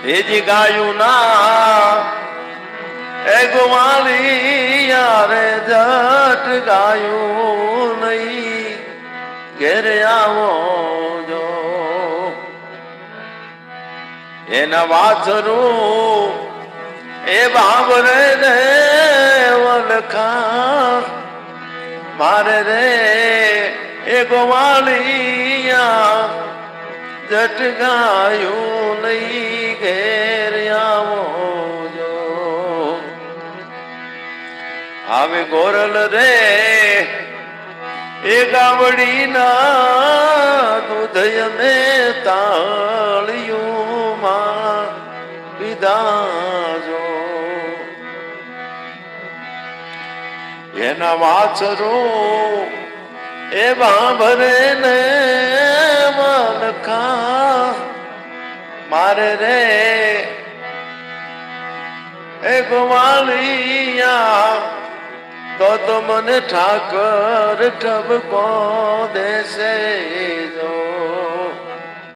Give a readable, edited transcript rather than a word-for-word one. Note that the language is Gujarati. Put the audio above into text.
એજી ગાયું ના એ ગોવાલી યારે જટ ગાયું નહીં ઘેરે આવો જો એના વાછરું એ બાબરે રે વલખા મારે રે એ ગોવાલિયા જટ ગાયું નહીં ઘેર આવો જો આવે ગોરલ રે એ ગાવડી ના દૂધય ને તાળિયું માં પીધા જો એના વાછરું એ બાંભરે ને મલખા મારે રે એ ગોવાલિયા તો મને ઠાકર ઠબકો દેશે જો